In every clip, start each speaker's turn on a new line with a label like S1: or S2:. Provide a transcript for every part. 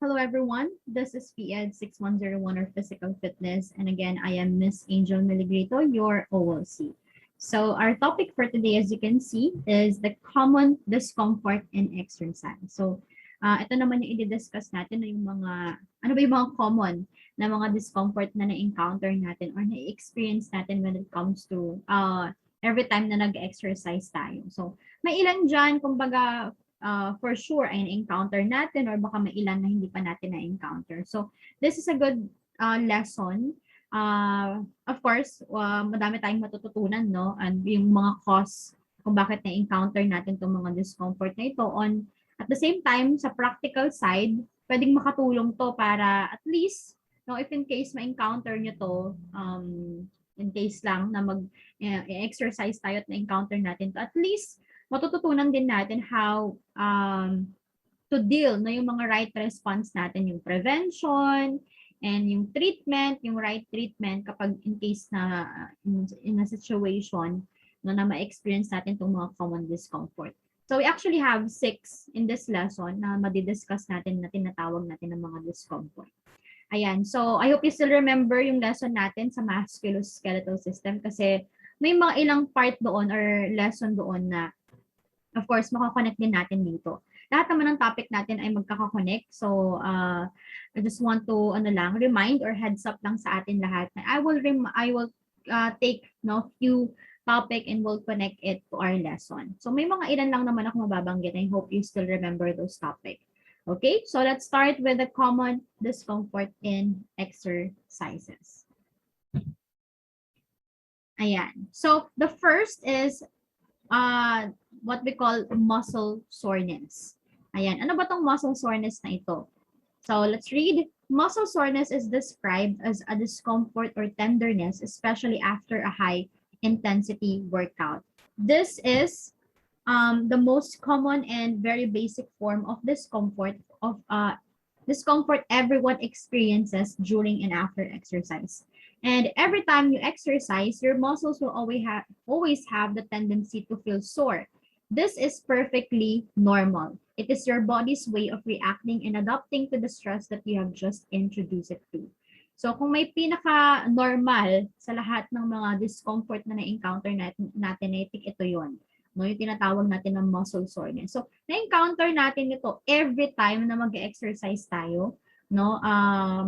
S1: Hello everyone, this is PED 6101 or Physical Fitness, and again, I am Miss Angel Melegrito, your OOC. So our topic for today, as you can see, is the common discomfort in exercise. So ito naman yung i-discuss natin na yung mga, ano ba yung mga common na mga discomfort na na-encounter natin or na-experience natin when it comes to every time na nag-exercise tayo. So may ilan dyan, kumbaga, for sure ay na-encounter natin or baka may ilan na hindi pa natin na-encounter. So this is a good lesson. Of course, madami tayong matututunan, no? And yung mga cause kung bakit na-encounter natin itong mga discomfort na ito. At the same time, sa practical side, pwedeng makatulong to para at least, no, if in case ma-encounter nyo to, in case lang na mag-exercise tayo at na-encounter natin to, at least matututunan din natin how to deal na yung mga right response natin, yung prevention and yung treatment, yung right treatment kapag in case na in a situation no, na ma-experience natin itong mga common discomfort. So we actually have 6 in this lesson na madidiscuss natin na tinatawag natin ng mga discomfort. Ayan, so I hope you still remember yung lesson natin sa musculoskeletal system kasi may mga ilang part doon or lesson doon na of course, makakonect din natin dito. Lahat naman ng topic natin ay magkakakonect. So, I just want to remind or heads up lang sa atin lahat na I will take few topic and will connect it to our lesson. So, may mga ilan lang naman ako mababanggit. I hope you still remember those topic. Okay, so let's start with the common discomfort in exercises. Ayan. So, the first is what we call muscle soreness. Ayan, ano ba tong muscle soreness na ito? So let's read. Muscle soreness is described as a discomfort or tenderness, especially after a high intensity workout. This is the most common and very basic form of discomfort everyone experiences during and after exercise. And every time you exercise, your muscles will always have the tendency to feel sore. This is perfectly normal. It is your body's way of reacting and adapting to the stress that you have just introduced it to. So kung may pinaka-normal sa lahat ng mga discomfort na na-encounter natin, I think ito yon. No, yung tinatawag natin ng muscle soreness. So na-encounter natin ito every time na mag-exercise tayo. No,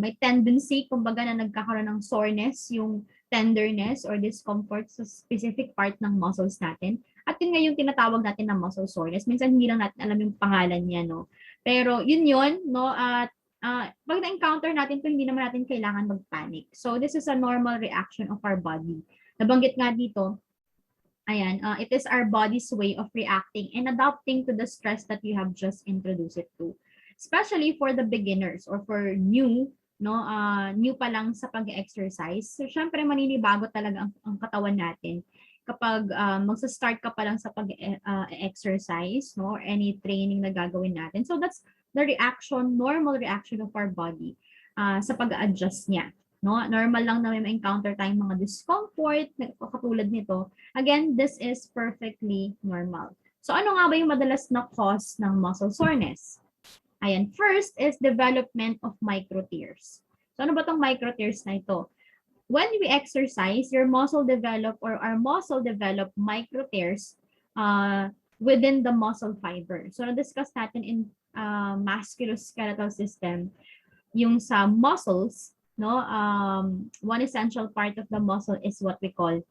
S1: may tendency kumbaga na nagkakaroon ng soreness, yung tenderness or discomfort sa specific part ng muscles natin. At yun nga yung tinatawag natin na muscle soreness. Minsan hindi lang natin alam yung pangalan niya, no. Pero yun, no, at pag na-encounter natin ito, hindi naman natin kailangan mag-panic. So this is a normal reaction of our body. Nabanggit nga dito, ayan, it is our body's way of reacting and adapting to the stress that you have just introduced it to. Especially for the beginners or for new, no, new pa lang sa pag-exercise. So syempre maninibago talaga ang katawan natin kapag magsa-start ka pa lang sa pag-exercise, no, or any training na gagawin natin. So that's the reaction, normal reaction of our body sa pag-adjust niya. No, normal lang na may ma-encounter tayong mga discomfort katulad nito. Again, this is perfectly normal. So ano nga ba yung madalas na cause ng muscle soreness? Ayan, first is development of micro tears. So ano ba tong micro tears na ito? When we exercise, your muscle develop or our muscle develop micro tears within the muscle fiber. So na-discuss natin in musculoskeletal system yung sa muscles, no, one essential part of the muscle is what we call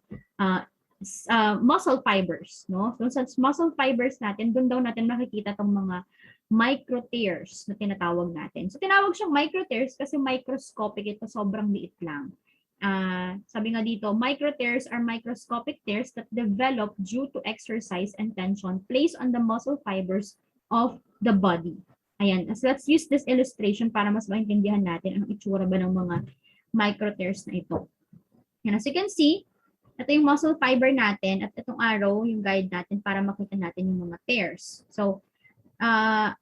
S1: muscle fibers, no? So sa muscle fibers natin, doon daw natin makikita tong mga micro tears na tinatawag natin. So tinawag siyang micro tears kasi microscopic ito, sobrang liit lang. Sabi nga dito, micro tears are microscopic tears that develop due to exercise and tension placed on the muscle fibers of the body. Ayan, so let's use this illustration para mas maintindihan natin ang itsura ba ng mga micro tears na ito. Yan, as you can see, ito yung muscle fiber natin at itong arrow, yung guide natin para makita natin yung mga tears. So,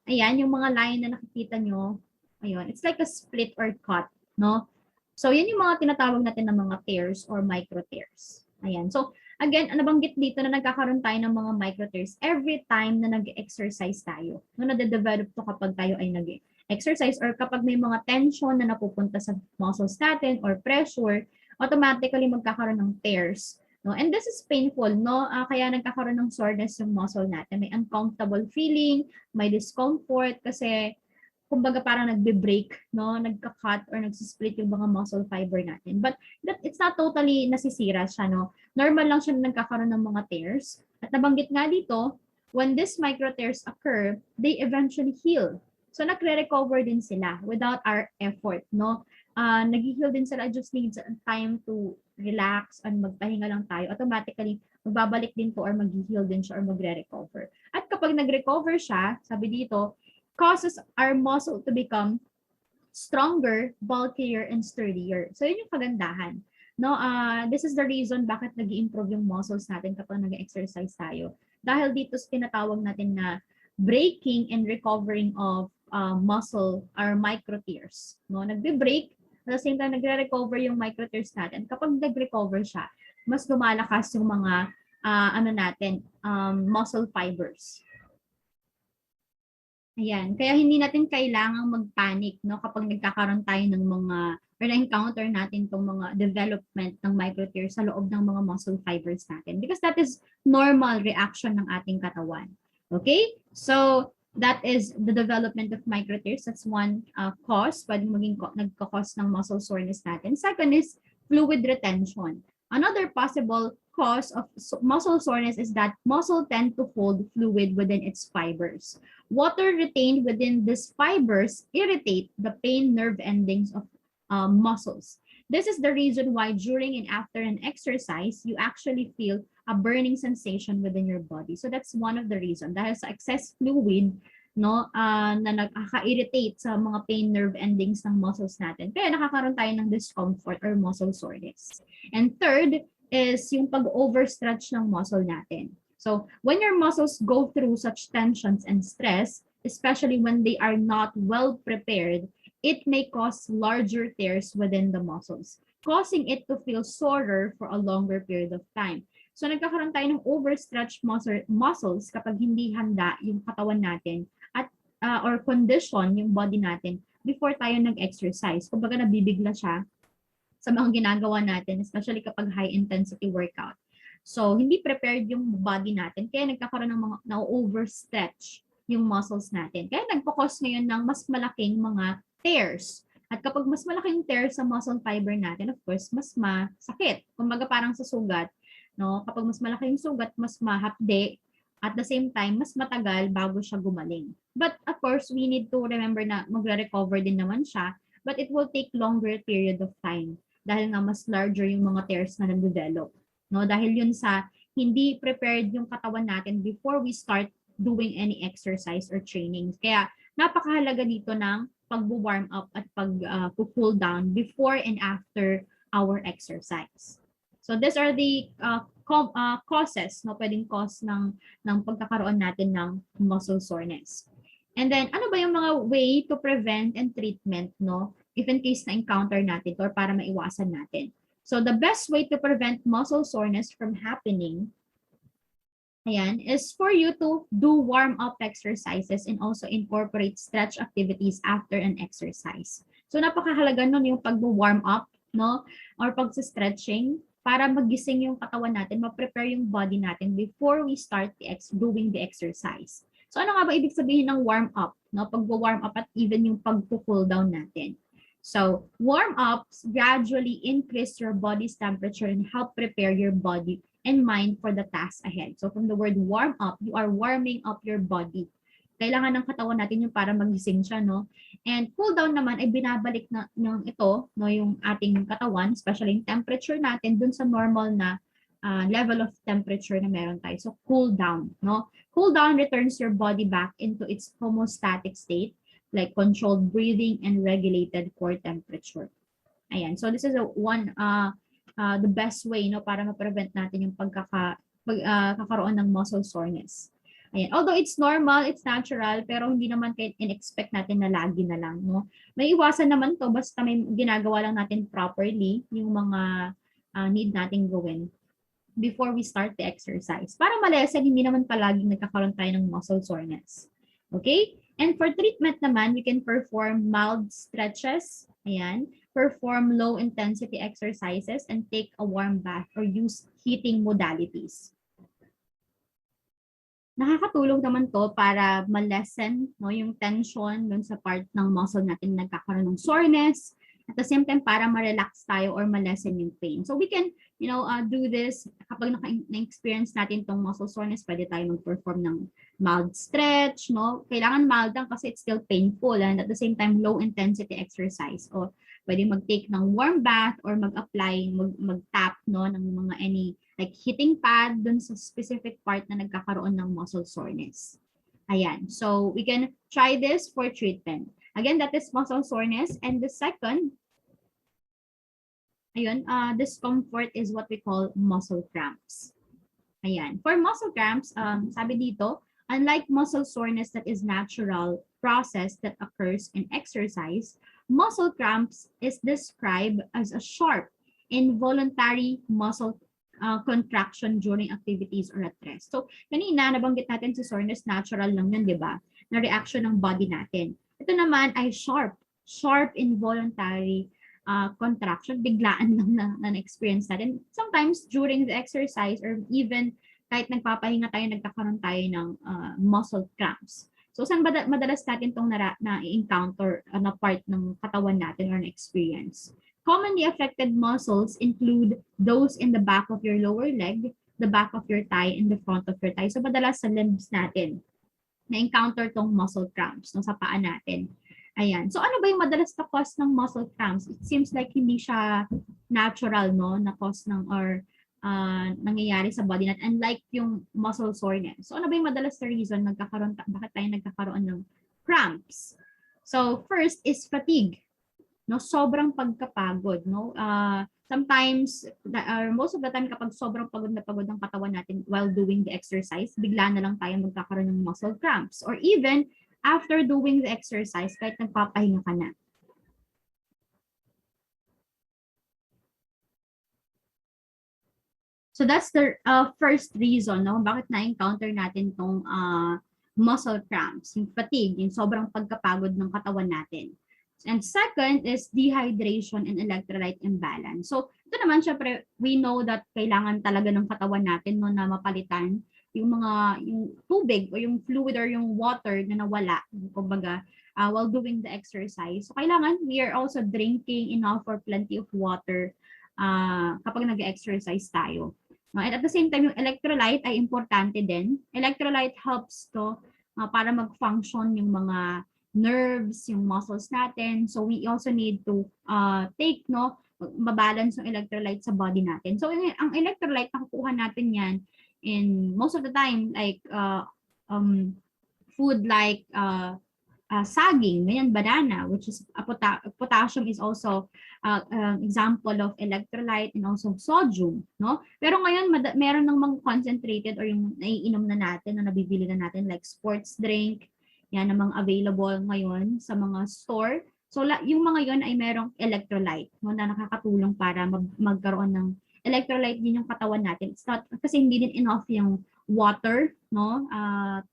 S1: ayan, yung mga line na nakikita nyo, ayun, it's like a split or cut, no? So, yan yung mga tinatawag natin ng mga tears or micro tears. Ayan, so, again, nabanggit dito na nagkakaroon tayo ng mga micro tears every time na nag-exercise tayo. No, nade-develop to kapag tayo ay exercise or kapag may mga tension na napupunta sa muscles natin or pressure, automatically magkakaroon ng tears. No? And this is painful, no? Kaya nagkakaroon ng soreness yung muscle natin. May uncomfortable feeling, may discomfort kasi kumbaga parang nagbe-break, no? Nagka-cut or nagsisplit yung mga muscle fiber natin. But it's not totally nasisira siya, no? Normal lang siya na nagkakaroon ng mga tears. At nabanggit nga dito, when these micro tears occur, they eventually heal. So nagre-recover din sila without our effort, no? Nag-heal din sila, just needs time to relax and magpahinga lang tayo. Automatically, magbabalik din po or mag-heal din siya or magre-recover. At kapag nag-recover siya, sabi dito, causes our muscle to become stronger, bulkier, and sturdier. So, yun yung kagandahan. No, this is the reason bakit nag-improve yung muscles natin kapag nag-exercise tayo. Dahil dito tinatawag natin na breaking and recovering of muscle or micro tears. No, nagbe-break, at the same time nagre-recover yung micro tears natin. Kapag nag-recover siya, mas lumalakas yung mga muscle fibers. Ayan. Kaya hindi natin kailangang mag-panic, no, kapag nagkakaroon tayo ng mga or na-encounter natin itong mga development ng microtears sa loob ng mga muscle fibers natin because that is normal reaction ng ating katawan. Okay? So, that is the development of microtears. That's one cause, pwedeng maging nagkakos ng muscle soreness natin. Second is fluid retention. Another possible cause of muscle soreness is that muscle tend to hold fluid within its fibers. Water retained within these fibers irritate the pain nerve endings of muscles. This is the reason why during and after an exercise, you actually feel a burning sensation within your body. So that's one of the reasons. Dahil sa excess fluid, no, na nakaka-irritate sa mga pain nerve endings ng muscles natin. Kaya nakakaroon tayo ng discomfort or muscle soreness. And third is yung pag-overstretch ng muscle natin. So when your muscles go through such tensions and stress, especially when they are not well prepared, it may cause larger tears within the muscles, causing it to feel sorer for a longer period of time. So nagkakaroon tayo ng overstretched muscles kapag hindi handa yung katawan natin at or condition yung body natin before tayo nag-exercise. Kumbaga nabibigla siya sa mga ginagawa natin, especially kapag high intensity workout. So hindi prepared yung body natin kaya nagkakaroon ng mga na-overstretch yung muscles natin. Kaya nagpo-cause ngayon ng mas malaking mga tears. At kapag mas malaking tears sa muscle fiber natin, of course, mas masakit. Kumbaga parang sa sugat, no? Kapag mas malaki yung sugat, mas mahapde. At the same time, mas matagal bago siya gumaling. But of course, we need to remember na magre-recover din naman siya, but it will take longer period of time dahil nga mas larger yung mga tears na nag-develop. No? Dahil yun sa hindi prepared yung katawan natin before we start doing any exercise or training. Kaya napakahalaga dito ng pag-warm up at pag-cool down before and after our exercise. So these are the causes, no, pwedeng cause ng pagkakaroon natin ng muscle soreness. And then ano ba yung mga way to prevent and treatment, no, if in case na encounter natin or para maiwasan natin. So the best way to prevent muscle soreness from happening, ayan, is for you to do warm-up exercises and also incorporate stretch activities after an exercise. So napakahalaga nun yung pag-warm up, no, or pag-stretching para magising yung katawan natin, ma-prepare yung body natin before we start doing the exercise. So ano nga ba ibig sabihin ng warm-up, no? Pag-warm up at even yung pag-cool down natin. So warm-ups gradually increase your body's temperature and help prepare your body and mind for the task ahead. So from the word warm up, you are warming up your body. Kailangan ng katawan natin yung para magising siya, no? And cool down naman ay binabalik na ng ito, no, yung ating katawan, especially yung temperature natin dun sa normal na level of temperature na meron tayo. So cool down, no? Cool down returns your body back into its homeostatic state, like controlled breathing and regulated core temperature. Ayan. So this is the best way, no, para ma-prevent natin yung pagkakaroon ng muscle soreness. Ayan. Although it's normal, it's natural, pero hindi naman kayo in-expect natin na lagi na lang, no? May iwasan naman to basta may ginagawa lang natin properly yung mga need nating gawin before we start the exercise. Para malesen, hindi naman palaging nagkakaroon tayo ng muscle soreness. Okay? And for treatment naman, we can perform mild stretches, ayan, perform low-intensity exercises, and take a warm bath or use heating modalities. Nakakatulong naman 'to para ma-lessen 'no, yung tension dun sa part ng muscle natin na nagkakaroon ng soreness. At the same time, para ma-relax tayo or ma-lessen yung pain. So we can, do this kapag na-experience natin tong muscle soreness, pwede tayo mag-perform ng mild stretch, no? Kailangan mild lang kasi it's still painful, and at the same time, low intensity exercise. O pwede mag-take ng warm bath or mag-apply, mag-tap, no, ng mga like heating pad dun sa specific part na nagkakaroon ng muscle soreness. Ayan. So we can try this for treatment. Again, that is muscle soreness. And the second, discomfort is what we call muscle cramps. Ayan. For muscle cramps, sabi dito, unlike muscle soreness that is natural process that occurs in exercise, muscle cramps is described as a sharp, involuntary muscle contraction during activities or at rest. So, kanina, nabanggit natin si soreness, natural lang yun, di ba? Na reaction ng body natin. Ito naman ay sharp involuntary contraction, biglaan lang na-experience natin. Sometimes during the exercise or even kahit nagpapahinga tayo, nagkakaroon tayo ng muscle cramps. So saan ba madalas natin itong na-encounter na part ng katawan natin or na-experience? Commonly affected muscles include those in the back of your lower leg, the back of your thigh, and the front of your thigh. So madalas sa limbs natin, na-encounter tong muscle cramps no, sa paa natin. Ayan. So ano ba yung madalas na cause ng muscle cramps? It seems like hindi siya natural, no, na cause ng or nangyayari sa body natin. Unlike yung muscle soreness. So ano ba yung madalas na reason bakit tayo nagkakaroon ng cramps? So first is fatigue. No, sobrang pagkapagod, no? Sometimes or most of the time kapag sobrang pagod na pagod ang katawan natin while doing the exercise, bigla na lang tayo magkakaroon ng muscle cramps or even after doing the exercise kahit nagpapahinga ka na. So that's the first reason, no, bakit na-encounter natin tong muscle cramps, yung fatigue, yung sobrang pagkapagod ng katawan natin. And second is dehydration and electrolyte imbalance. So ito naman, syempre, we know that kailangan talaga ng katawan natin no, na mapalitan yung tubig o yung fluid or yung water na nawala, kumbaga, while doing the exercise. So kailangan we are also drinking enough or plenty of water kapag nag-exercise tayo. And at the same time, yung electrolyte ay importante din. Electrolyte helps to para mag-function yung mga nerves, yung muscles natin. So we also need to take, no, mabalance yung electrolyte sa body natin. So ang electrolyte, nakukuha natin yan in most of the time, like food like saging, ganyan, banana, which is potassium is also example of electrolyte and also sodium, no? Pero ngayon, meron ng mga concentrated or yung naiinom na natin, na nabibili na natin like sports drink, yan ang mga available ngayon sa mga store. So yung mga yon ay merong electrolyte, no, na nakakatulong para magkaroon ng electrolyte din yung katawan natin. It's not kasi hindi din enough yung water, no,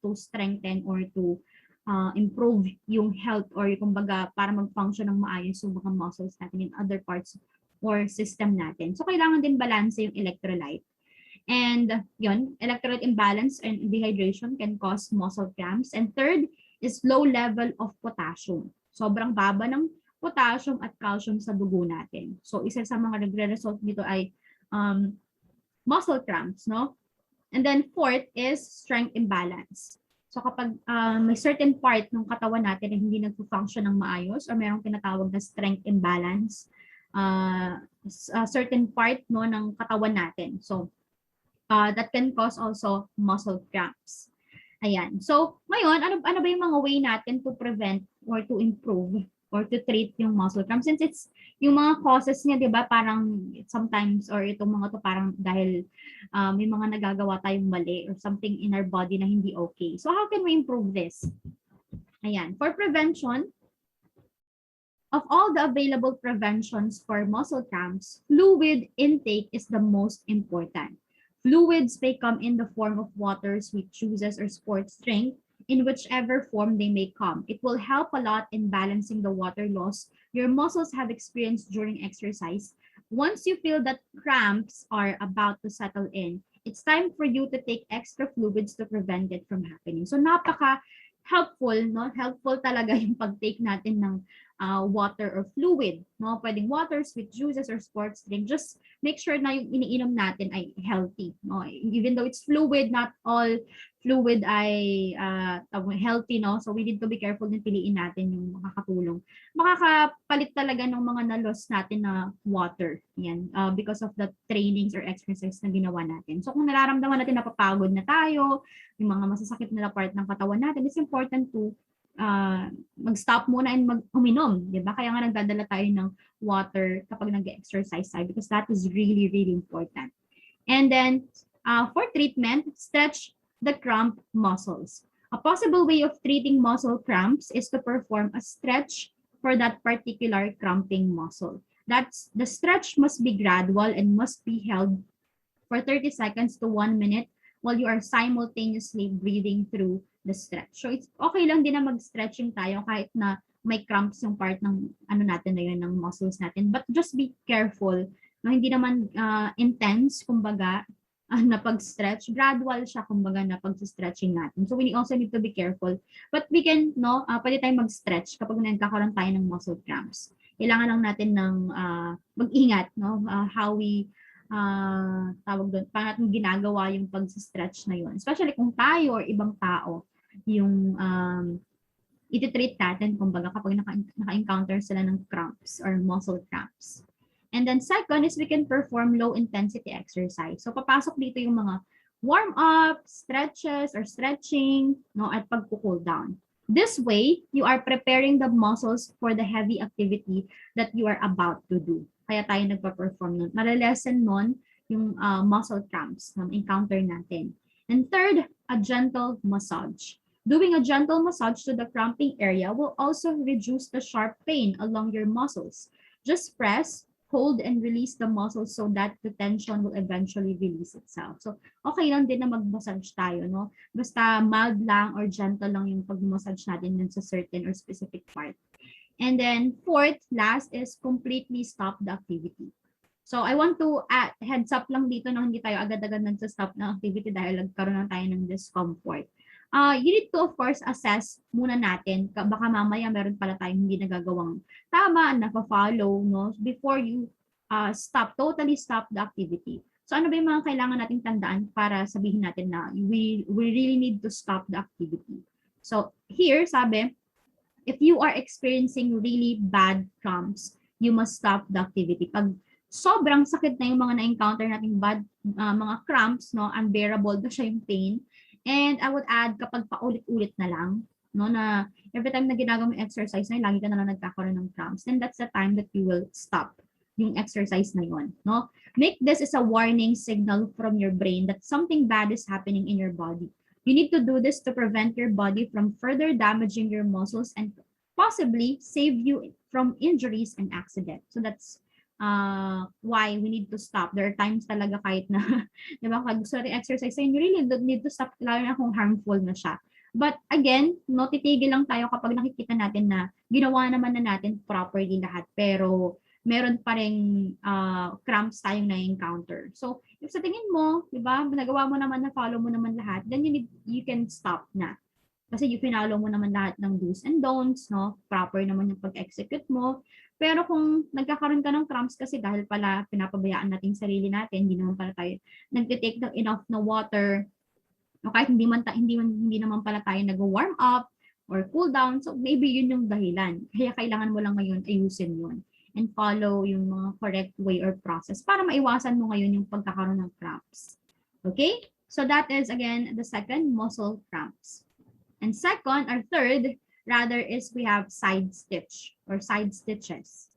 S1: to strengthen or to improve yung health or kumbaga para mag-function ng maayos yung mga muscles natin in other parts or system natin. So kailangan din balance yung electrolyte. And yun, electrolyte imbalance and dehydration can cause muscle cramps. And third is low level of potassium. Sobrang baba ng potassium at calcium sa dugo natin. So isa sa mga nagre-result dito ay muscle cramps, no? And then fourth is strength imbalance. So kapag may certain part ng katawan natin na hindi nagpo-function ng maayos or mayroong tinatawag na strength imbalance, certain part, no, ng katawan natin. So that can cause also muscle cramps. Ayan. So ngayon, ano ba yung mga way natin to prevent or to improve or to treat yung muscle cramps? Since it's yung mga causes niya, di ba, parang sometimes or itong mga to parang dahil may mga nagagawa tayong mali or something in our body na hindi okay. So how can we improve this? Ayan. For prevention, of all the available preventions for muscle cramps, fluid intake is the most important. Fluids may come in the form of water, sweet juices, or sports drink. in whichever form they may come. It will help a lot in balancing the water loss your muscles have experienced during exercise. Once you feel that cramps are about to settle in, it's time for you to take extra fluids to prevent it from happening. So napaka helpful, no? Helpful talaga yung pag-take natin ng water or fluid, no? Pwedeng water, sweet juices, or sports drink. Just make sure na yung iniinom natin ay healthy, no? Even though it's fluid, not all fluid ay healthy, no? So we need to be careful din piliin natin yung makakatulong. Makakapalit talaga ng mga na-loss natin na water. Yan, because of the trainings or exercise na ginawa natin. So kung nararamdaman natin napapagod na tayo, yung mga masasakit na part ng katawan natin, it's important to mag-stop muna and uminom, di ba? Kaya nga nagdadala tayo ng water kapag nag-exercise tayo because that is really, really important. And then, for treatment, stretch the cramp muscles. A possible way of treating muscle cramps is to perform a stretch for that particular cramping muscle. The stretch must be gradual and must be held for 30 seconds to 1 minute while you are simultaneously breathing through the stretch. So it's okay lang din na mag-stretching tayo kahit na may cramps yung part ng ano natin na yun, ng muscles natin. But just be careful na hindi naman intense, kumbaga, na pag-stretch. Gradual siya, kumbaga, na pag-stretching natin. So we also need to be careful. But we can, pwede tayong mag-stretch kapag nagkakaroon tayo ng muscle cramps. Kailangan lang natin ng mag-ingat, how we tawag doon, paano natin ginagawa yung pag-stretch na yun. Especially kung tayo or ibang tao yung iti-treat natin, kumbaga, kapag naka-encounter sila ng cramps or muscle cramps. And then second is we can perform low-intensity exercise. So papasok dito yung mga warm-up, stretches or stretching, at pag-cool down. This way, you are preparing the muscles for the heavy activity that you are about to do. Kaya tayo nagpa-perform nun. Malalesen nun yung muscle cramps na encounter natin. And third, a gentle massage. Doing a gentle massage to the cramping area will also reduce the sharp pain along your muscles. Just press, hold, and release the muscles so that the tension will eventually release itself. So, okay lang din na mag-massage tayo, no? Basta mild lang or gentle lang yung pag-massage natin dun sa certain or specific part. And then, fourth, last is completely stop the activity. So, I want to heads up lang dito na hindi tayo agad-agad nagsa-stop ng activity dahil nagkaroon na tayo ng discomfort. You need to, of course, assess muna natin. Baka mamaya meron pala tayong hindi nagagawang tama, nafa-follow, no? Before you totally stop the activity. So, ano ba yung mga kailangan nating tandaan para sabihin natin na we really need to stop the activity? So, here, sabi, if you are experiencing really bad cramps, you must stop the activity. Pag sobrang sakit na yung mga na-encounter nating bad mga cramps, no, unbearable na siya yung pain. And I would add, kapag paulit-ulit na lang, no, na every time na ginagawa mo exercise na lagi ka na lang nagkakaroon ng cramps, then that's the time that you will stop yung exercise na yun, no? Make this as a warning signal from your brain that something bad is happening in your body. You need to do this to prevent your body from further damaging your muscles and possibly save you from injuries and accident. So that's why we need to stop. There are times talaga kahit na, di ba, pag gusto natin exercise, you really need to stop, lalo na kung harmful na siya. But again, titigil lang tayo kapag nakikita natin na ginawa naman na natin properly lahat, pero meron pa ring cramps tayong na-encounter. So, if sa tingin mo, di ba, nagawa mo naman, na-follow mo naman lahat, then you can stop na. Kasi you pinalo mo naman lahat ng do's and don'ts, no? Proper naman yung pag-execute mo. Pero kung nagkakaroon ka ng cramps kasi dahil pala pinapabayaan natin sarili natin, hindi naman pala tayo nagtitake ng enough na water, o kahit hindi naman pala tayo nag-warm up or cool down, so maybe yun yung dahilan. Kaya kailangan mo lang ngayon ayusin yun and follow yung mga correct way or process para maiwasan mo ngayon yung pagkakaroon ng cramps. Okay? So that is, again, the second, muscle cramps. And second, or third, rather, is we have side stitch or side stitches.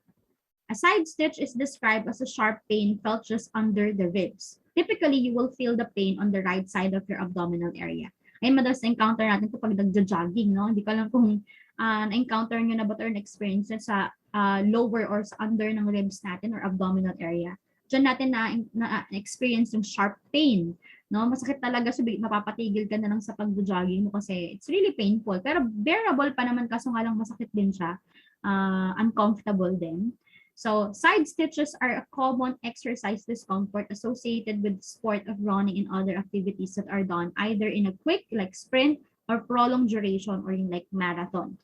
S1: A side stitch is described as a sharp pain felt just under the ribs. Typically, you will feel the pain on the right side of your abdominal area. Ay, madalas na-encounter natin ito pag nagja-jogging, no? Hindi ko alam kung na-encounter nyo na ba or na-experience sa lower or sa under ng ribs natin or abdominal area. Diyan natin na-experience yung sharp pain. No, masakit talaga siya, mapapatigil ka na lang sa pag-jogging mo kasi it's really painful. Pero bearable pa naman kaso nga lang masakit din siya. Uncomfortable din. So, side stitches are a common exercise discomfort associated with sport of running and other activities that are done either in a quick, like sprint, or prolonged duration, or in like marathon.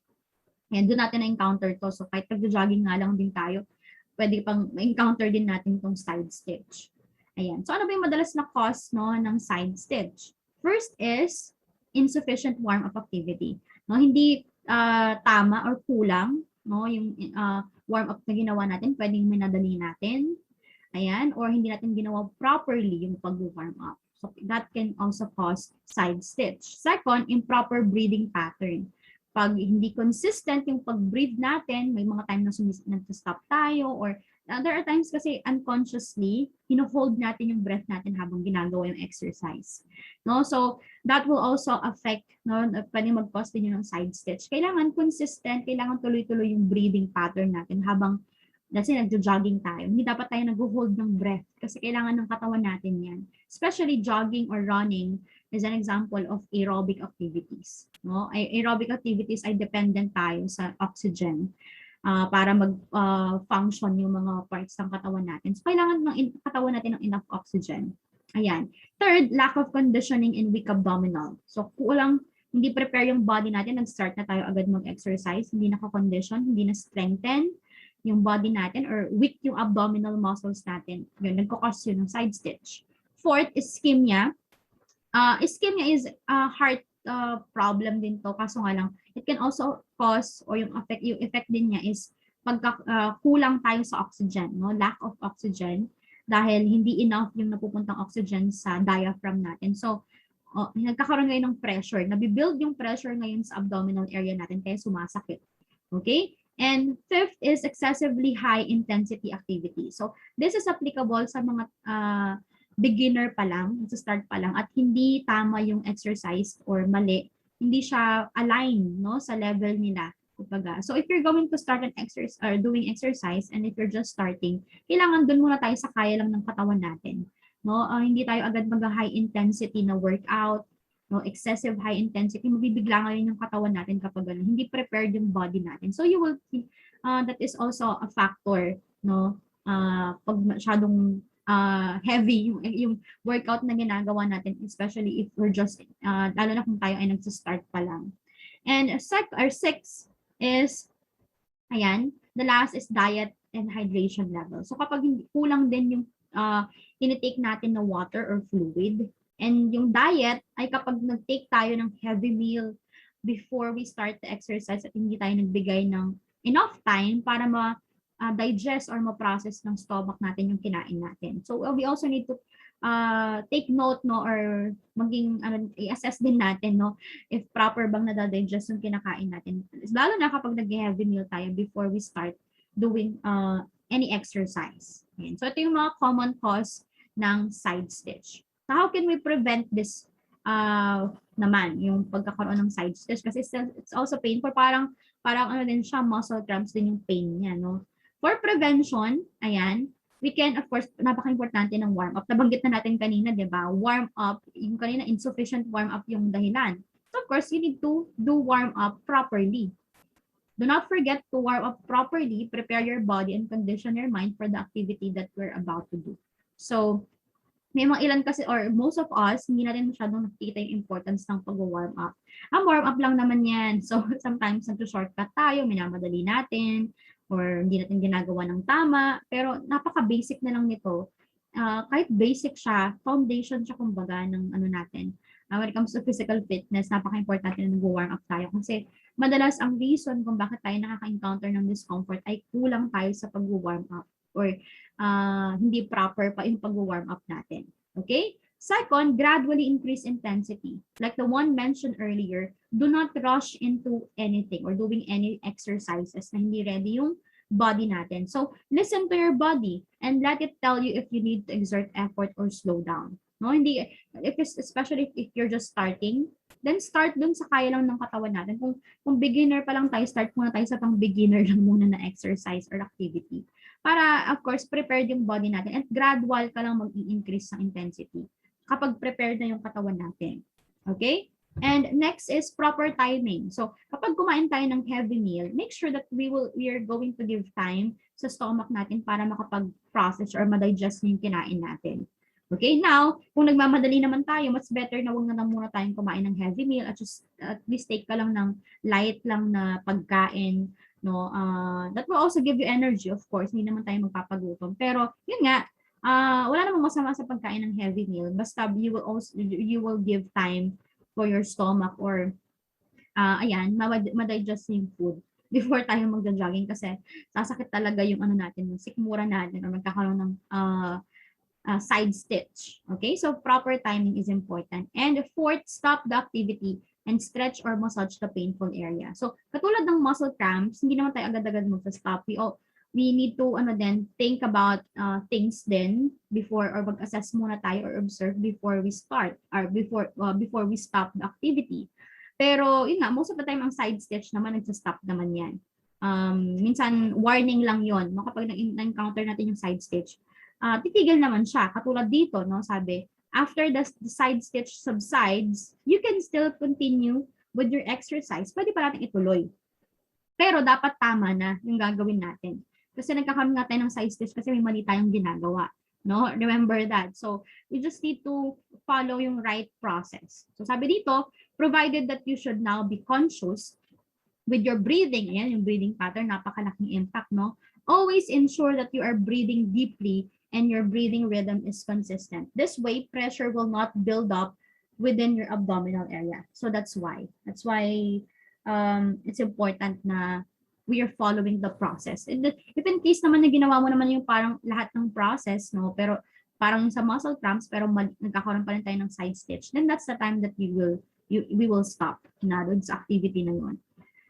S1: And doon natin na-encounter to. So, kahit nag-jogging nga lang din tayo, pwede pang ma-encounter din natin itong side stitch. Ayan. So, ano ba yung madalas na cause no, ng side stitch? First is insufficient warm-up activity. No, hindi tama or kulang no, yung warm-up na ginawa natin, pwedeng minadali natin. Ayan. Or hindi natin ginawa properly yung pag-warm up. So, that can also cause side stitch. Second, improper breathing pattern. Pag hindi consistent yung pag-breathe natin, may mga time na nag-stop tayo or there are times kasi unconsciously, hino-hold natin yung breath natin habang ginagawa yung exercise. No? So, that will also affect, no, pwede mag-cause din yun ng side stitch. Kailangan consistent, kailangan tuloy-tuloy yung breathing pattern natin habang kasi nagjo-jogging tayo. Hindi dapat tayo nag-hold ng breath kasi kailangan ng katawan natin yan. Especially jogging or running is an example of aerobic activities. No? Aerobic activities ay dependent tayo sa oxygen para mag-function yung mga parts ng katawan natin. So, kailangan ng katawan natin ng enough oxygen. Ayan. Third, lack of conditioning and weak abdominal. So, hindi prepare yung body natin, nag-start na tayo agad mag-exercise, hindi naka-condition, hindi na-strengthen yung body natin or weak yung abdominal muscles natin. Yun, nagkakos yun ng side stitch. Fourth, ischemia. Ischemia is heart problem din to, kaso nga lang, it can also cause or yung effect din niya is kulang tayo sa oxygen, no? Lack of oxygen dahil hindi enough yung napupuntang oxygen sa diaphragm natin. So, nagkakaroon ngayon ng pressure. Nabibuild yung pressure ngayon sa abdominal area natin kaya sumasakit. Okay? And fifth is excessively high intensity activity. So, this is applicable sa mga beginner pa lang, sa start pa lang, at hindi tama yung exercise or mali, hindi siya align no, sa level nila. Kumbaga. So if you're going to start an exercise or doing exercise and if you're just starting, kailangan dun muna tayo sa kaya lang ng katawan natin. No? Hindi tayo agad mag-high intensity na workout, no, excessive high intensity, mabibigla ngayon yung katawan natin kapag hindi prepared yung body natin. So you will that is also a factor, no? Pag masyadong heavy yung workout na ginagawa natin, especially if we're just lalo na kung tayo ay nagsa-start pa lang. And six is ayan, the last is diet and hydration level. So kapag kulang din yung tinitake natin na water or fluid, and yung diet ay kapag nag-take tayo ng heavy meal before we start the exercise at hindi tayo nagbigay ng enough time para digest or ma-process ng stomach natin yung kinain natin. So we also need to take note no or maging i-assess din natin no if proper bang nadadigest yung kinakain natin. Lalo na kapag nag-heavy meal tayo before we start doing any exercise. Ayan. So ito yung mga common cause ng side stitch. So how can we prevent this naman yung pagkakaroon ng side stitch kasi it's also painful, parang ano din siya, muscle cramps din yung pain niya no. For prevention, ayan, we can, of course, napaka-importante ng warm-up. Nabanggit na natin kanina, di ba? Warm-up, yung kanina, insufficient warm-up yung dahilan. So, of course, you need to do warm-up properly. Do not forget to warm up properly, prepare your body, and condition your mind for the activity that we're about to do. So, may mga ilan kasi, or most of us, hindi natin masyadong nakikita yung importance ng pag-warm up. Ang warm up lang naman yan. So, sometimes nag-shortcut tayo, minamadali natin, or hindi natin ginagawa ng tama, pero napaka-basic na lang nito. Kahit basic siya, foundation siya kumbaga ng ano natin. When it comes to physical fitness, napaka-importante na nag-warm up tayo kasi madalas ang reason kung bakit tayo nakaka-encounter ng discomfort ay kulang tayo sa pag-warm up or hindi proper pa yung pag-warm up natin. Okay? Second, gradually increase intensity. Like the one mentioned earlier, do not rush into anything or doing any exercises na hindi ready yung body natin. So, listen to your body and let it tell you if you need to exert effort or slow down. No, hindi, especially if you're just starting, then start dun sa kaya lang ng katawan natin. Kung beginner pa lang tayo, start muna tayo sa pang beginner lang muna na exercise or activity. Para, of course, prepared yung body natin at gradual ka lang mag-i-increase ng intensity. kapag prepared na yung katawan natin. Okay? And next is proper timing. So, kapag kumain tayo ng heavy meal, make sure that we are going to give time sa stomach natin para makapag-process or ma-digest yung kinain natin. Okay, now, kung nagmamadali naman tayo, mas better na huwag na lang muna tayong kumain ng heavy meal at just at least take ka lang ng light lang na pagkain, no? That will also give you energy, of course. Hindi naman tayo magpapagutom. Pero, yun nga, wala namang masama sa pagkain ng heavy meal. Basta you will give time for your stomach or ayan, ma-digest yung food before tayo magja-jogging kasi sasakit talaga yung ano natin, yung sikmura natin or magkakaroon ng side stitch. Okay, so proper timing is important. And fourth, stop the activity and stretch or massage the painful area. So, katulad ng muscle cramps, hindi naman tayo agad-agad magsa-stop. We need to think about things then before or mag-assess muna tayo or observe before we start or before we stop the activity. Pero yun nga, most of the time ang side stitch naman nagsa-stop naman yan. Minsan warning lang yon, no? Kapag na-encounter natin yung side stitch, titigil naman siya. Katulad dito, no, sabi, after the side stitch subsides, you can still continue with your exercise. Pwede pa natin ituloy. Pero dapat tama na yung gagawin natin. Kasi nagkakaroon nga tayo ng side stitch kasi may mali tayong ginagawa. No? Remember that. So, you just need to follow yung right process. So, sabi dito, provided that you should now be conscious with your breathing. Ayan, yung breathing pattern, napakalaking impact, no? Always ensure that you are breathing deeply and your breathing rhythm is consistent. This way, pressure will not build up within your abdominal area. So that's why. That's why it's important na we are following the process. If in case naman na ginawa mo naman yung parang lahat ng process, no, pero parang sa muscle cramps, pero nagkakaroon pa rin tayo ng side stitch, then that's the time that we will stop na doon sa activity na yun.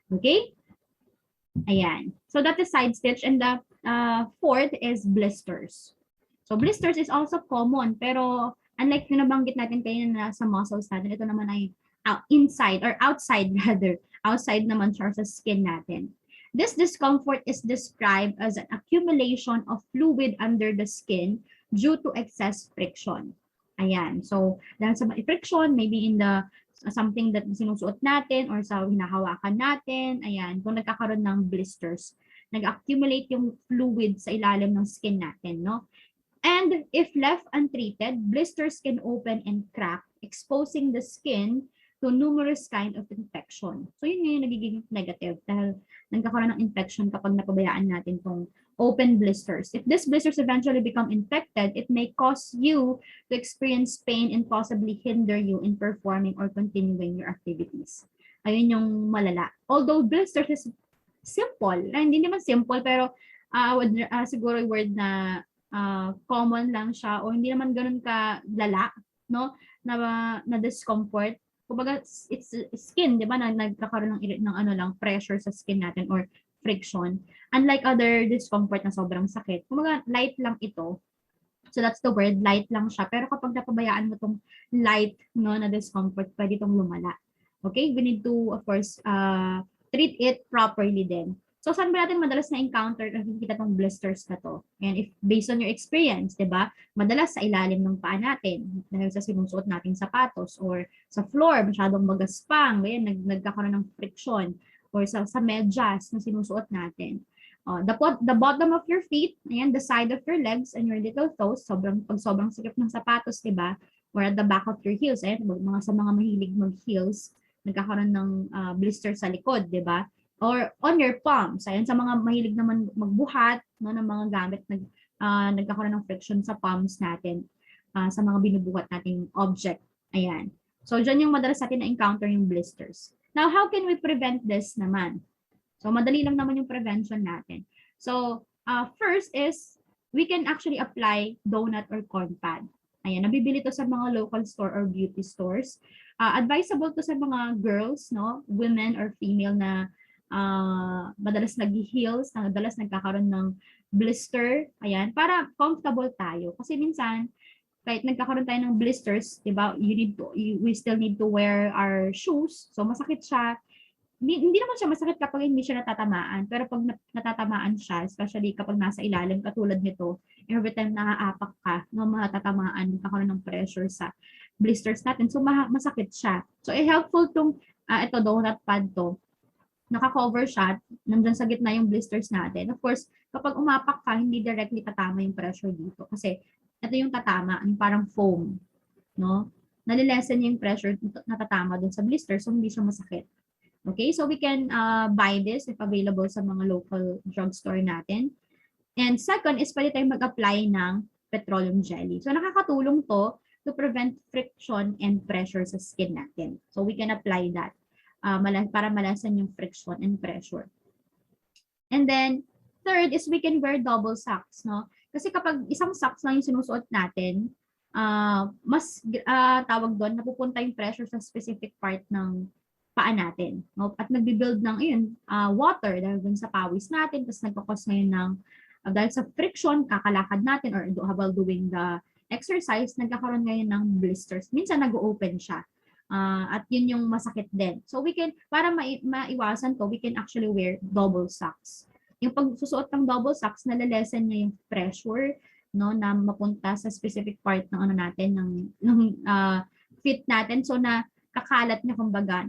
S1: Okay? Ayan. So that is side stitch. And the fourth is blisters. So blisters is also common, pero unlike yung nabanggit natin kayo na sa muscles natin, ito naman ay inside or outside rather. Outside naman siya sa skin natin. This discomfort is described as an accumulation of fluid under the skin due to excess friction. Ayan. So dahil sa friction, maybe in the something that sinusuot natin or sa hinahawakan natin, ayan, kung nagkakaroon ng blisters, nag-accumulate yung fluid sa ilalim ng skin natin, no? And if left untreated, blisters can open and crack, exposing the skin to numerous kind of infection. So yun yung nagiging negative dahil nagkakaroon ng infection kapag napabayaan natin tong open blisters. If these blisters eventually become infected, it may cause you to experience pain and possibly hinder you in performing or continuing your activities. Ayun yung malala. Although blisters is simple, hindi naman simple, pero siguro yung word na common lang siya o hindi naman ganun ka lala, no, na discomfort. Kumbaga it's skin, 'di ba, na nagkakaroon ng ano lang pressure sa skin natin or friction. Unlike other discomfort na sobrang sakit, kumbaga light lang ito. So that's the word, light lang siya. Pero kapag napabayaan mo tong light, no, na discomfort, pwede itong lumala. Okay? We need to, of course, treat it properly din. So, saan ba natin madalas na-encounter nakikita tong blisters na to? And if based on your experience, di ba? Madalas sa ilalim ng paa natin, dahil sa sinusuot nating sapatos, or sa floor, masyadong magaspang, ganyan, nagkakaroon ng friction, or sa medyas na sinusuot natin. The bottom of your feet, ayan, the side of your legs, and your little toes, pag sobrang sikip ng sapatos, di ba? Or at the back of your heels, ayan, sa mga mahilig mag-heels, nagkakaroon ng blister sa likod, di ba? Or on your palms. Ayan, sa mga mahilig naman magbuhat, no, ng mga gamit, nagkakaroon ng friction sa palms natin, sa mga binubuhat nating object. Ayan. So, dyan yung madalas natin na-encounter yung blisters. Now, how can we prevent this naman? So, madali lang naman yung prevention natin. So, first is, we can actually apply donut or corn pad. Ayan, nabibili to sa mga local store or beauty stores. Advisable to sa mga girls, no, women or female na madalas nag-heels, madalas nagkakaroon ng blister, ayan, para comfortable tayo. Kasi minsan, kahit nagkakaroon tayo ng blisters, di ba, we still need to wear our shoes. So, masakit siya. hindi naman siya masakit kapag hindi siya natatamaan. Pero pag natatamaan siya, especially kapag nasa ilalim, katulad nito, every time nakaapak ka, no, matatamaan, kakaroon ng pressure sa blisters natin. So, masakit siya. So, helpful tong, ito, donut pad to. Naka-cover siya, nandyan sa gitna yung blisters natin. Of course, kapag umapak ka, hindi directly tatama yung pressure dito. Kasi, ito yung tatama, yung parang foam, no? Nalilesen yung pressure natatama dun sa blister, so hindi siya masakit. Okay, so we can buy this if available sa mga local drugstore natin. And second is pwede tayong mag-apply ng petroleum jelly. So nakakatulong to prevent friction and pressure sa skin natin. So we can apply that para malasan yung friction and pressure. And then third is we can wear double socks, no? Kasi kapag isang socks lang yung sinusuot natin, mas tawag doon, napupunta yung pressure sa specific part ng paa natin. No? At nagbi-build ng water dahil dun sa pawis natin, tapos nagkakos ngayon ng, dahil sa friction, kakalakad natin or while doing the exercise, nagkakaroon ngayon ng blisters. Minsan nag-open siya. At yun yung masakit din. So we can, para maiwasan to, we can actually wear double socks. Yung pagsusuot ng double socks, nalalesen niya yung pressure, no, na mapunta sa specific part ng ano natin, ng feet natin. So na kakalat niya kumbaga,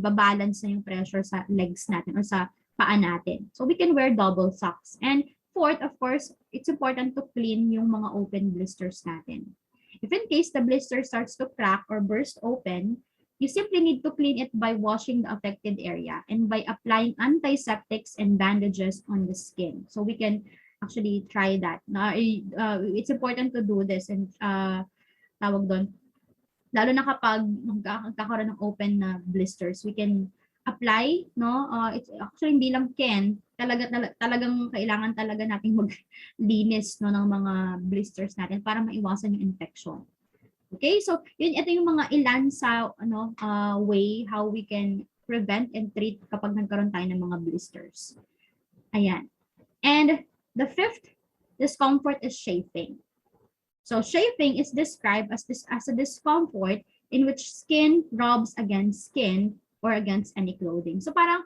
S1: babalance na yung pressure sa legs natin or sa paa natin. So we can wear double socks. And fourth, of course, it's important to clean yung mga open blisters natin. If in case the blister starts to crack or burst open, you simply need to clean it by washing the affected area and by applying antiseptics and bandages on the skin. So we can actually try that. It's important to do this and tawag doon, lalo na kapag magkakaroon ng open na blisters, we can apply, no? It's actually hindi lang talagang kailangan talaga nating maglinis, no, ng mga blisters natin para maiwasan yung infection. Okay? So, ito yung mga ilan sa way how we can prevent and treat kapag nagkaroon tayo ng mga blisters. Ayan. And the fifth discomfort is chafing. So chafing is described as a discomfort in which skin rubs against skin or against any clothing. So parang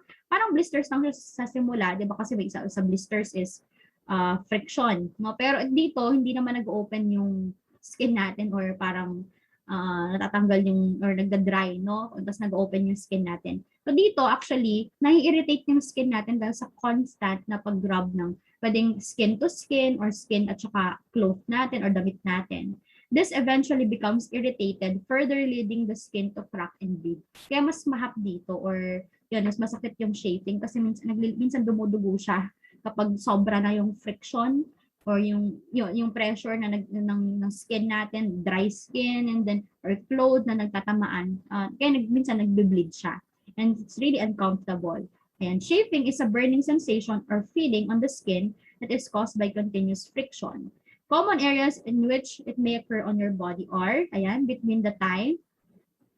S1: blisters lang sa simula, 'di ba? Kasi sa blisters is friction, no? Pero dito hindi naman nag-open yung skin natin or parang natatanggal yung or nagda-dry, no? Tapos nag-open yung skin natin. So dito actually nai-irritate yung skin natin dahil sa constant na pag-rub ng pwedeng skin to skin or skin at saka cloth natin or damit natin. This eventually becomes irritated, further leading the skin to crack and bleed. Kaya mas mahap dito or yun, mas masakit yung chafing kasi minsan dumudugo siya kapag sobra na yung friction or yung pressure na ng skin natin, dry skin and then or clothes na nagtatamaan. Kaya minsan nagbe-bleed siya. And it's really uncomfortable. And chafing is a burning sensation or feeling on the skin that is caused by continuous friction. Common areas in which it may occur on your body are, ayan, between the thigh,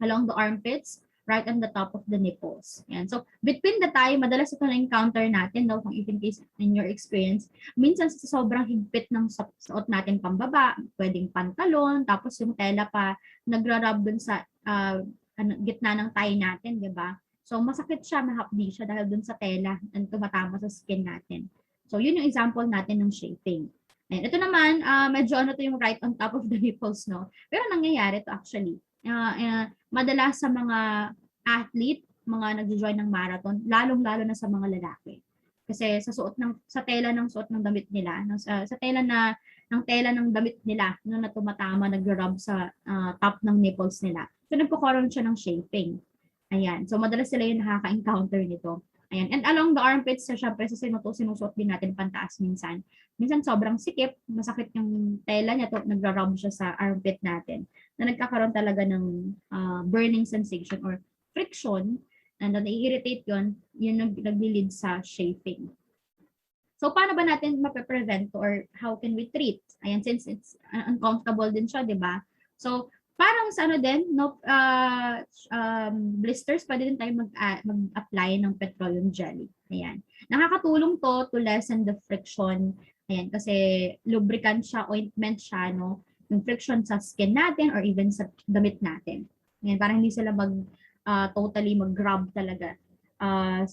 S1: along the armpits, right on the top of the nipples. Ayan. So, between the thigh, madalas ito na-encounter natin, no, kung even case in your experience, minsan sa sobrang higpit ng suot natin pambaba, pwedeng pantalon, tapos yung tela pa, nagra-rub dun sa gitna ng thigh natin, di ba? So, masakit siya, mahapdi siya dahil dun sa tela ang tumatama sa skin natin. So, yun yung example natin ng chafing. Ayan. Ito naman, medyo to yung right on top of the nipples, no? Pero nangyayari to actually. Madalas sa mga athlete, mga nagjo-join ng marathon, lalong-lalo na sa mga lalaki. Kasi sa tela ng suot ng damit nila, sa tela ng damit nila, no, na tumatama, nag-rub sa top ng nipples nila. So, nagkakaroon siya ng chafing. Ayan. So, madalas sila yung nakaka-encounter nito. Ayan. And along the armpits, syempre, sa sinusuot din natin pantaas minsan. Minsan, sobrang sikip, masakit yung tela niya, nagra-rub siya sa armpit natin, na nagkakaroon talaga ng burning sensation or friction, and nai-irritate yun nag-lead sa chafing. So, paano ba natin mape-prevent or how can we treat? Ayan, since it's uncomfortable din siya, di ba? So, parang sa blisters, pwede din tayo mag-apply ng petroleum jelly. Ayan. Nakakatulong to lessen the friction. Ayan, kasi lubricant siya, ointment siya, no? Yung friction sa skin natin or even sa damit natin. Ayan, para hindi sila totally mag-grab talaga uh,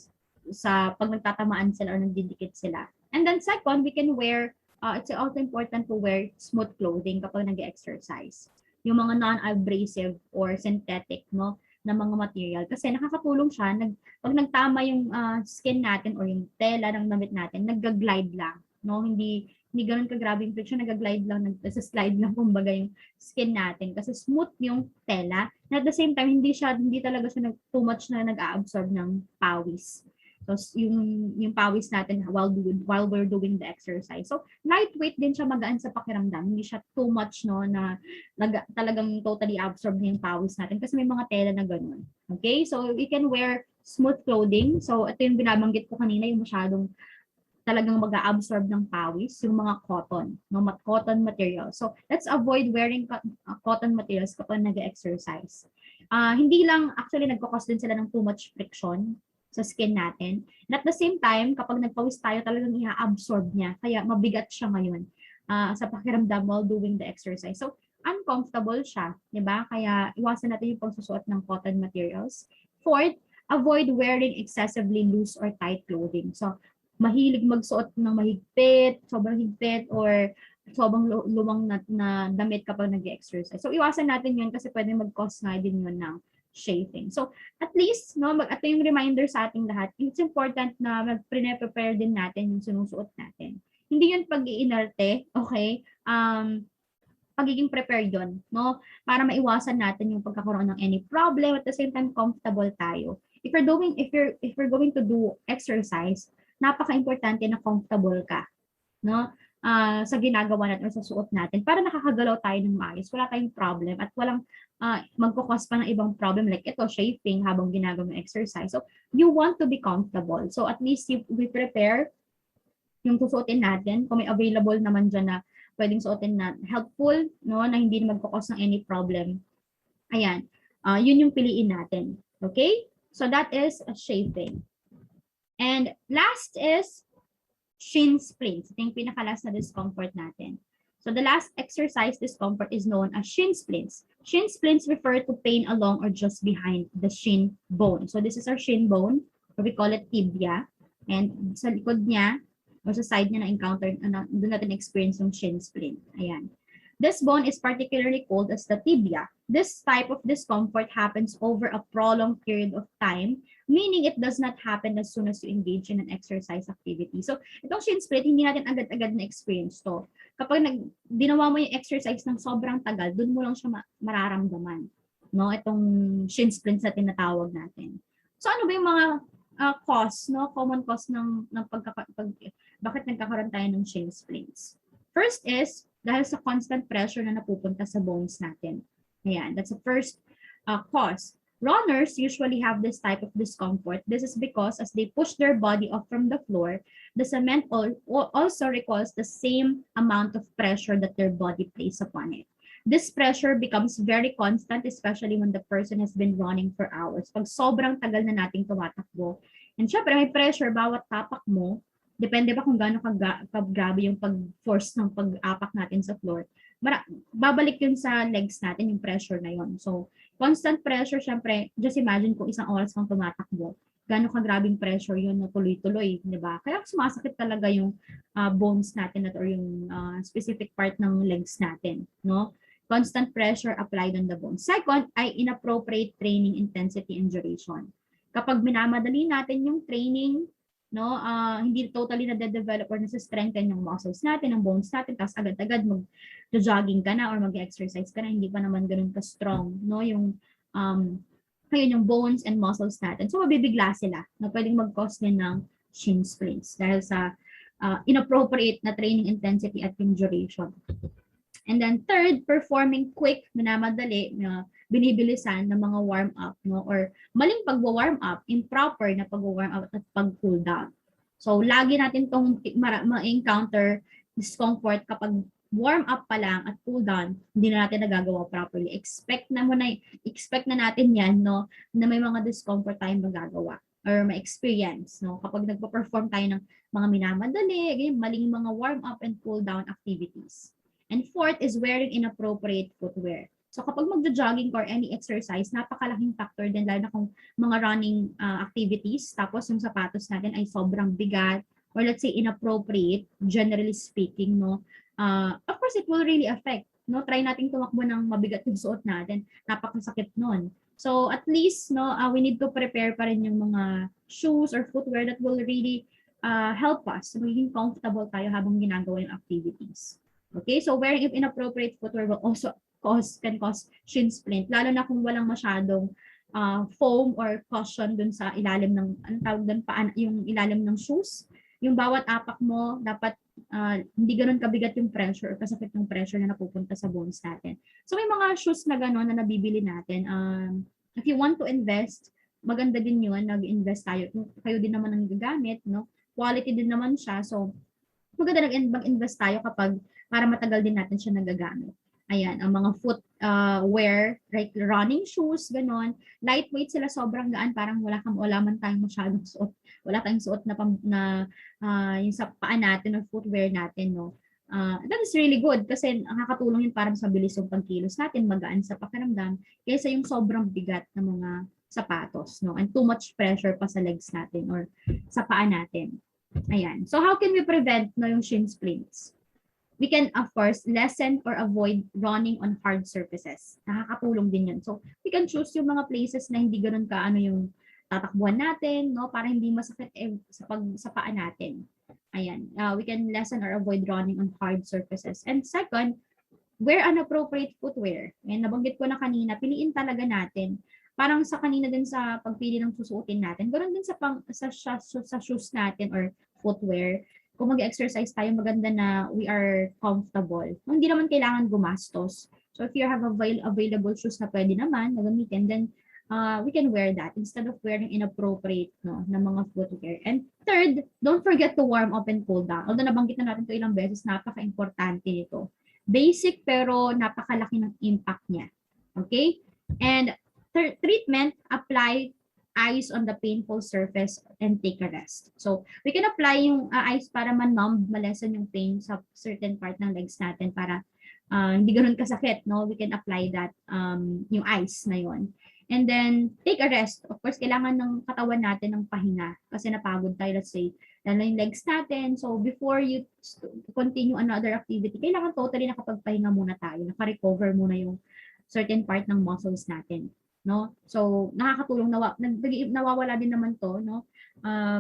S1: sa pag nagtatamaan sila or nagdidikit sila. And then second, we can wear, it's also important to wear smooth clothing kapag nag-exercise. Yung mga non-abrasive or synthetic, no, na mga material. Kasi nakakatulong siya, pag nagtama yung skin natin or yung tela ng damit natin, nag-glide lang. No? Hindi ganoon kagrabe yung friction, nag-glide lang, nag-slide lang kumbaga yung skin natin. Kasi smooth yung tela. And at the same time, hindi talaga siya too much na nag-a-absorb ng pawis. So, yung pawis natin while we're doing the exercise. So, lightweight din siya, magaan sa pakiramdam. Hindi siya too much, no, na talagang totally absorb na yung pawis natin kasi may mga tela na ganun. Okay? So, we can wear smooth clothing. So, ito yung binabanggit ko kanina, yung masyadong talagang mag-a-absorb ng pawis, yung mga cotton, no, cotton material. So, let's avoid wearing cotton materials kapag nag-exercise. Hindi lang, actually, nagkakos din sila ng too much friction sa skin natin. And at the same time, kapag nagpawis tayo, talagang i-absorb niya. Kaya mabigat siya ngayon sa pakiramdam while doing the exercise. So, uncomfortable siya, di ba? Kaya iwasan natin yung pagsusuot ng cotton materials. Fourth, avoid wearing excessively loose or tight clothing. So, mahilig magsuot ng mahigpit, sobrang higpit, or sobrang luwang na damit kapag nag-exercise. So, iwasan natin yun kasi pwede mag-cause nga din yun ng chafing. So, at least, no, ito yung reminder sa ating lahat, it's important na mag-prepare din natin yung sinusuot natin. Hindi yun pag-iinarte, okay? Pagiging prepared yun, no? Para maiwasan natin yung pagkakaroon ng any problem, at the same time, comfortable tayo. If we're going to do exercise, napaka-importante na comfortable ka, no? Sa ginagawa natin o sa suot natin para nakakagalaw tayo ng maayos, wala tayong problem at walang magkukos pa ng ibang problem like ito, chafing habang ginagawa ng exercise. So, you want to be comfortable. So, at least we prepare yung susuotin natin. Kung may available naman dyan na pwedeng suotin na helpful, no, na hindi na magkukos ng any problem. Ayan. Yun yung piliin natin. Okay? So, that is a chafing. And last is Shin splints. Ito yung pinakalas na discomfort natin. So the last exercise discomfort is known as shin splints. Shin splints refer to pain along or just behind the shin bone. So this is our shin bone, or we call it tibia. And sa likod niya, or sa side niya na encounter, doon natin experience yung shin splint. Ayan. This bone is particularly called as the tibia. This type of discomfort happens over a prolonged period of time, meaning it does not happen as soon as you engage in an exercise activity. So, itong shin splint, hindi natin agad-agad na experience to. Kapag ginawa mo yung exercise ng sobrang tagal, dun mo lang siya mararamdaman. No? Itong shin splints na tinatawag natin. So, ano ba yung mga cause, no? Common cause ng bakit nagkakaroon tayo ng shin splints? First is, dahil sa constant pressure na napupunta sa bones natin. Ayan, that's the first cause. Runners usually have this type of discomfort. This is because as they push their body off from the floor, the cement also recalls the same amount of pressure that their body places upon it. This pressure becomes very constant, especially when the person has been running for hours. Pag sobrang tagal na nating tumatakbo, and syempre may pressure bawat tapak mo, depende pa kung gaano kagrabe yung pag-force ng pag-apak natin sa floor. Babalik yun sa legs natin, yung pressure na yun. So, constant pressure, syempre, just imagine kung isang oras kang tumatakbo, gaano kagrabing pressure yun na tuloy-tuloy, di ba? Kaya sumasakit talaga yung bones natin or yung specific part ng legs natin, no? Constant pressure applied on the bones. Second ay inappropriate training intensity and duration. Kapag minamadali natin yung training, no, hindi totally na-develop or nasa-strengthen yung muscles natin, ang bones natin, tapos agad-agad mag-jogging ka na or mag-exercise ka na, hindi pa naman ganun ka-strong, no, yung yung bones and muscles natin. So, mabibigla sila na pwedeng mag-cause din ng shin splints dahil sa inappropriate na training intensity at yung duration. And then third, performing quick, minamadali, binibilisan ng mga warm-up, no? Or maling pag-warm up, improper na pag-warm up at pag-cool down. So, lagi natin itong ma-encounter discomfort kapag warm up pa lang at cool down, hindi na natin nagagawa properly. Expect na natin yan, no? Na may mga discomfort tayong magagawa or ma-experience, no? Kapag nagpo-perform tayo ng mga minamadali, maling mga warm up and cool down activities. And fourth is wearing inappropriate footwear. So kapag magjo-jogging or any exercise, napakalaking factor din lalo na kung mga running activities, tapos yung sapatos natin ay sobrang bigat or let's say inappropriate, generally speaking, no? Of course, it will really affect, no? Try nating tumakbo ng mabigat yung suot natin. Napakasakit nun. So at least, no, we need to prepare pa rin yung mga shoes or footwear that will really help us maging comfortable tayo habang ginagawa yung activities. Okay, so wearing inappropriate footwear will also can cause shin splint, lalo na kung walang masyadong foam or cushion dun sa ilalim ng, anong tawag dun, yung ilalim ng shoes. Yung bawat apak mo, dapat hindi ganun kabigat yung pressure or kasakit yung pressure na napupunta sa bones natin. So may mga shoes na gano'n na nabibili natin. If you want to invest, maganda din yun, nag-invest tayo. Kung kayo din naman ang gagamit, no? Quality din naman siya. So maganda mag-invest tayo kapag para matagal din natin siya nagagamit. Ayan, ang mga footwear, like running shoes, ganon. Lightweight sila, sobrang gaan, parang wala man tayong masyadong suot. Wala tayong suot na yung sa paa natin or footwear natin, no. That is really good kasi nakakatulong yun para sa bilis ng pagkilos natin, magaan sa pakiramdam, kaysa yung sobrang bigat ng mga sapatos, no, and too much pressure pa sa legs natin or sa paa natin. Ayan. So how can we prevent no yung shin splints? We can, of course, lessen or avoid running on hard surfaces. Nakakatulong din yun. So, we can choose yung mga places na hindi ganun ka yung tatakbuhan natin, no, para hindi masakit sa paa natin. Ayan. We can lessen or avoid running on hard surfaces. And second, wear an appropriate footwear. Ayan, nabanggit ko na kanina, piliin talaga natin. Parang sa kanina din sa pagpili ng susuotin natin, ganoon din sa shoes natin or footwear. Kung mag-exercise tayo, maganda na we are comfortable. Hindi naman kailangan gumastos. So if you have available shoes na pwede naman na gamitin, then we can wear that instead of wearing inappropriate na mga footwear. And third, don't forget to warm up and cool down. Although nabanggit na natin ito ilang beses, napaka-importante nito. Basic pero napakalaki ng impact niya. Okay? And treatment, apply ice on the painful surface and take a rest. So, we can apply yung ice para man-numb, malesen yung pain sa certain part ng legs natin para hindi ganoon kasakit, no? We can apply that, yung ice na yon. And then, take a rest. Of course, kailangan ng katawan natin ng pahinga kasi napagod tayo, let's say, lalo yung legs natin. So, before you continue another activity, kailangan totally nakapagpahinga muna tayo, naka-recover muna yung certain part ng muscles natin. No? So, nakakatulong, nawawala din naman to, no?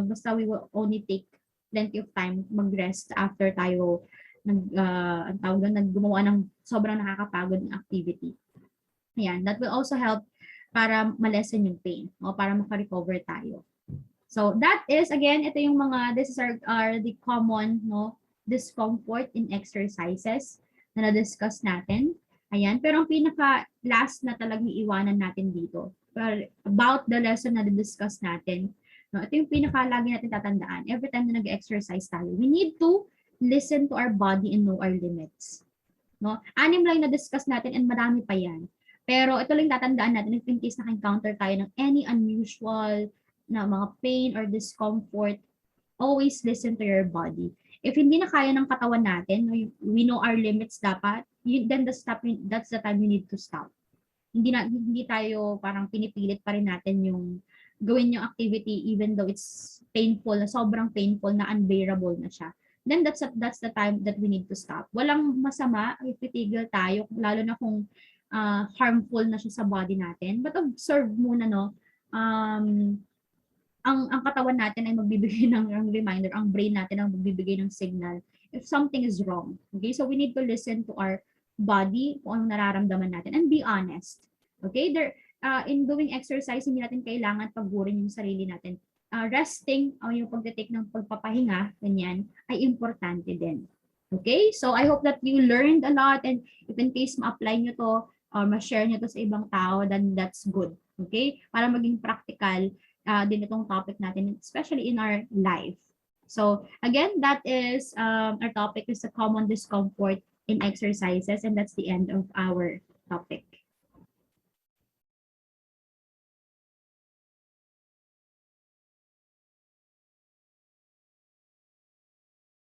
S1: Basta we will only take plenty of time mag-rest after tayo gumawa ng sobrang nakakapagod ng activity. Ayan, that will also help para malesen yung pain, no? Para maka-recover tayo. So, that is, again, ito yung this are the common, no, discomfort in exercises na na-discuss natin. Ayan, pero ang pinaka-last na talagang iiwanan natin dito, about the lesson na discuss natin, no, ito yung pinaka-lagi natin tatandaan. Every time na nag-exercise tayo, we need to listen to our body and know our limits. No? 6 lang na-discuss natin and marami pa yan. Pero ito lang tatandaan natin if in case naka-encounter tayo ng any unusual na mga pain or discomfort, always listen to your body. If hindi na kaya ng katawan natin, we know our limits dapat, then that's the time we need to stop. Hindi tayo parang pinipilit pa rin natin yung gawin yung activity even though it's painful, na sobrang painful, na unbearable na siya. Then that's the time that we need to stop. Walang masama if titigil tayo, lalo na kung harmful na siya sa body natin. But observe muna, no, ang katawan natin ay magbibigay ng reminder, ang brain natin ang magbibigay ng signal if something is wrong. Okay? So we need to listen to our body, kung anong nararamdaman natin, and be honest. Okay? In doing exercise, hindi natin kailangan pagburin yung sarili natin. Resting, yung pagtitake ng pagpapahinga, ganyan, ay importante din. Okay? So I hope that you learned a lot, and if in case ma-apply nyo to or ma-share nyo to sa ibang tao, then that's good. Okay? Para maging practical din itong topic natin, especially in our life. So again, that is our topic is the common discomfort in exercises, and that's the end of our topic.